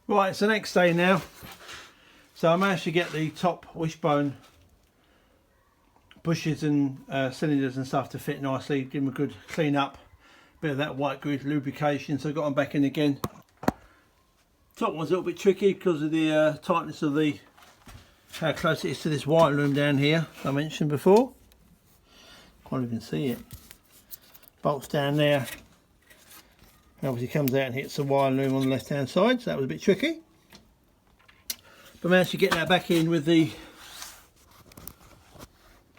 Right, it's the next day now. So I managed to get the top wishbone bushes and cylinders and stuff to fit nicely, give them a good clean up, bit of that white grit lubrication, so I got them back in again. Top one's a little bit tricky because of the tightness of the, how close it is to this wire loom down here I mentioned before. Can't even see it. Bolts down there. Obviously comes out and hits the wire loom on the left hand side, so that was a bit tricky. But managed to get that back in with the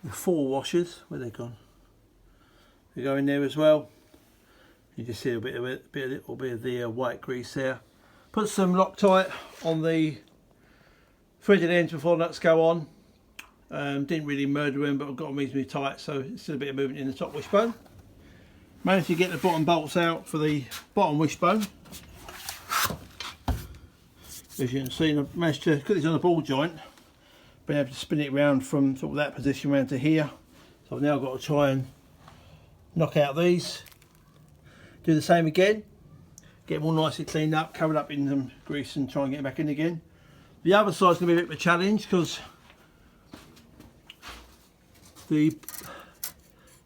4 washers. Where they gone? They go in there as well. You just see a little bit of the white grease there. Put some Loctite on the threaded ends before nuts go on. Didn't really murder them, but I've got them reasonably tight, so it's still a bit of movement in the top wishbone. Managed to get the bottom bolts out for the bottom wishbone. As you can see, I managed to put this on a ball joint, been able to spin it around from sort of that position around to here. So I've now got to try and knock out these. Do the same again, get them all nicely cleaned up, covered up in some grease and try and get them back in again. The other side's going to be a bit of a challenge because the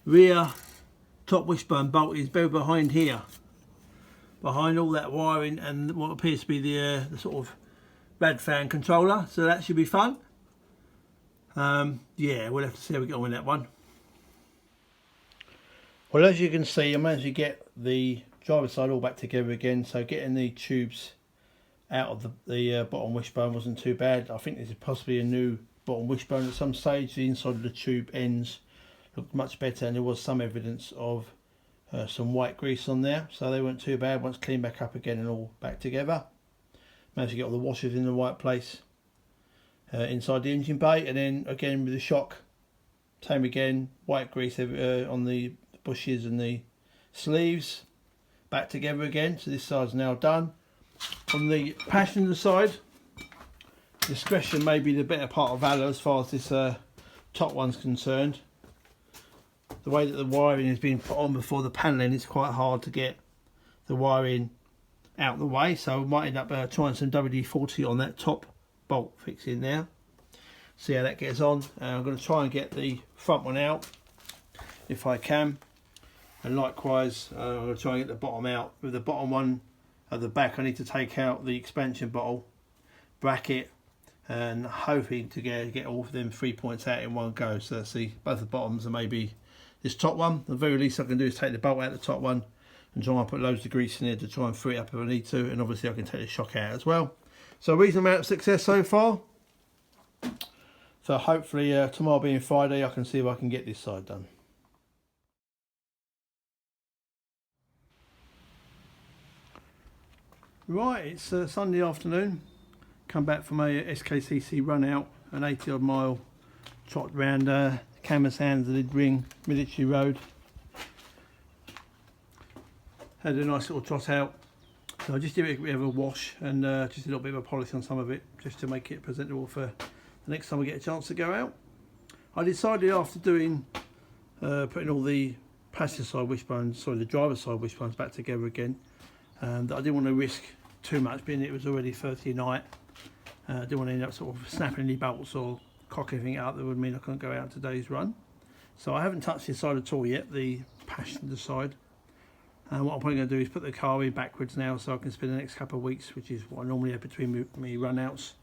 rear top wishbone bolt is very behind here, behind all that wiring and what appears to be the sort of rad fan controller, so that should be fun. Yeah, we'll have to see how we get on with that one. Well, as you can see, I managed to get the driver's side all back together again, so getting the tubes out of the bottom wishbone wasn't too bad. I think this is possibly a new bottom wishbone at some stage. The inside of the tube ends looked much better, and there was some evidence of some white grease on there, so they weren't too bad once cleaned back up again and all back together. Managed to get all the washers in the right place inside the engine bay, and then again with the shock, same again, white grease on the bushes and the sleeves, back together again. So this side's now done. On the passenger side, discretion may be the better part of valor as far as this top one's concerned. The way that the wiring has been put on before the panelling, it's quite hard to get the wiring out of the way, so we might end up trying some WD-40 on that top bolt fixing there. See how that gets on. I'm going to try and get the front one out if I can, and likewise I'm going to try and get the bottom out. With the bottom one at the back, I need to take out the expansion bottle bracket and hoping to get all of them 3 points out in one go. So see both the bottoms and maybe this top one. The very least I can do is take the bolt out of the top one and try and put loads of grease in there to try and free it up if I need to, and obviously I can take the shock out as well. So a reasonable amount of success so far. So hopefully tomorrow being Friday, I can see if I can get this side done. Right, it's Sunday afternoon. Come back from a SKCC run out, an 80 odd mile trot round Camas Hands, the Lid Ring Military Road. Had a nice little trot out. So I just did a bit of a wash and just a little bit of a polish on some of it, just to make it presentable for the next time we get a chance to go out. I decided after doing putting all the passenger side wishbones, sorry, the driver's side wishbones back together again, that I didn't want to risk too much, being it was already Thursday night. I didn't want to end up sort of snapping any bolts or cock anything out that would mean I couldn't go out today's run. So I haven't touched this side at all yet, the passenger side. And what I'm probably going to do is put the car in backwards now, so I can spend the next couple of weeks, which is what I normally have between me run outs,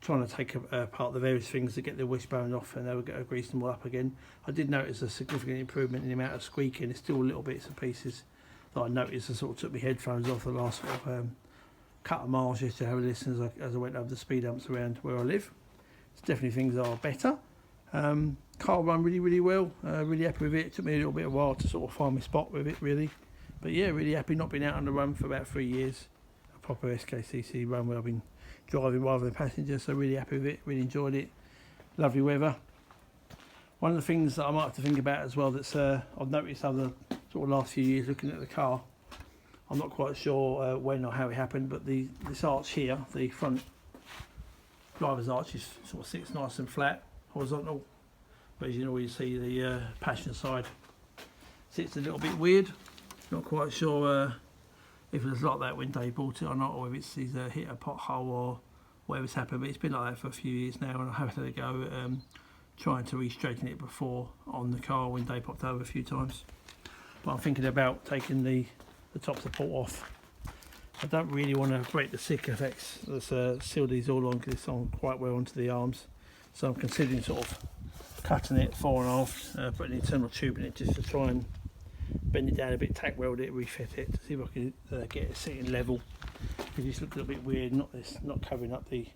trying to take apart the various things to get the wishbone off, and they'll get grease them all up again. I did notice a significant improvement in the amount of squeaking. There's still little bits and pieces that I noticed. I sort of took my headphones off the last sort of couple of miles just to have a listen as I went over the speed humps around where I live. It's definitely things are better. Car run really well. Really happy with it. It took me a little bit of a while to sort of find my spot with it really. But yeah, really happy. Not been out on the run for about 3 years. A proper SKCC run where I've been driving rather than passenger, so really happy with it. Really enjoyed it. Lovely weather. One of the things that I might have to think about as well that's I've noticed over the sort of last few years looking at the car, I'm not quite sure when or how it happened, but this arch here, the front driver's arch, is sort of sits nice and flat, horizontal. But as you know, you see the passenger side sits a little bit weird. Not quite sure if it was like that when Dave bought it or not, or if it's he's hit a pothole or whatever's happened. But it's been like that for a few years now, and I have had to go trying to re-straighten it before on the car when Dave popped over a few times. But I'm thinking about taking the top support off. I don't really want to break the sticker effects. Let's seal these all on because it's on quite well onto the arms. So I'm considering sort of cutting it 4.5, putting an internal tube in it just to try and bend it down a bit, tack weld it, refit it to see if I can get it sitting level. It just looks a little bit weird, not covering up the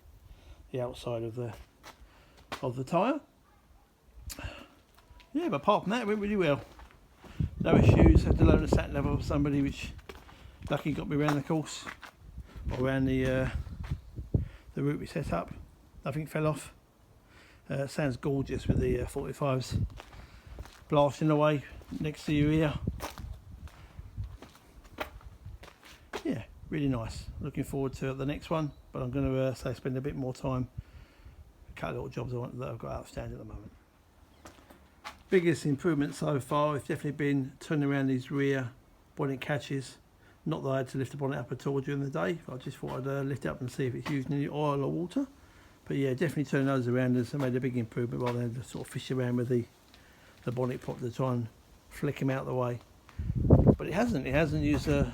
outside of the tyre. Yeah, but apart from that, it went really well. No issues. Had to load a sat level for somebody, which lucky got me around the course or around the route we set up. Nothing fell off. Sounds gorgeous with the 45s blasting away next to your ear. Yeah, really nice. Looking forward to the next one, but I'm going to say spend a bit more time, a couple of little jobs that I've got outstanding at the moment. Biggest improvement so far has definitely been turning around these rear bonnet catches. Not that I had to lift the bonnet up at all during the day, I just thought I'd lift it up and see if it's using any oil or water. But yeah, definitely turning those around has made a big improvement rather than just sort of fish around with the bonnet pop to try and flick him out of the way. But it hasn't used a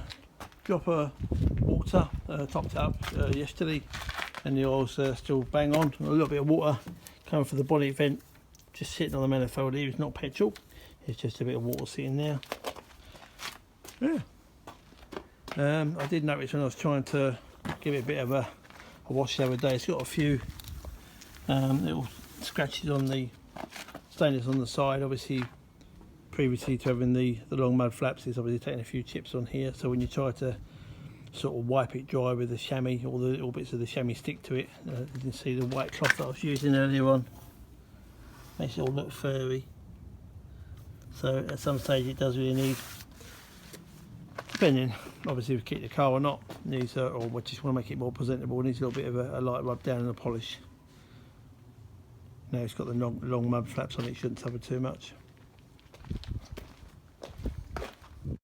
drop of water, topped up yesterday, and the oil's still bang on. A little bit of water coming from the bonnet vent, just sitting on the manifold here. It's not petrol, it's just a bit of water sitting there. Yeah. I did notice when I was trying to give it a bit of a wash the other day, it's got a few little scratches on the stainless on the side. Obviously previously to having the long mud flaps, it's obviously taking a few chips on here, so when you try to sort of wipe it dry with the chamois, all the little bits of the chamois stick to it. You can see the white cloth that I was using earlier on makes it all look furry, so at some stage it does really need, depending obviously if you keep the car or not, needs or we just want to make it more presentable, needs a little bit of a light rub down and a polish. Now it's got the long mud flaps on it, shouldn't suffer too much.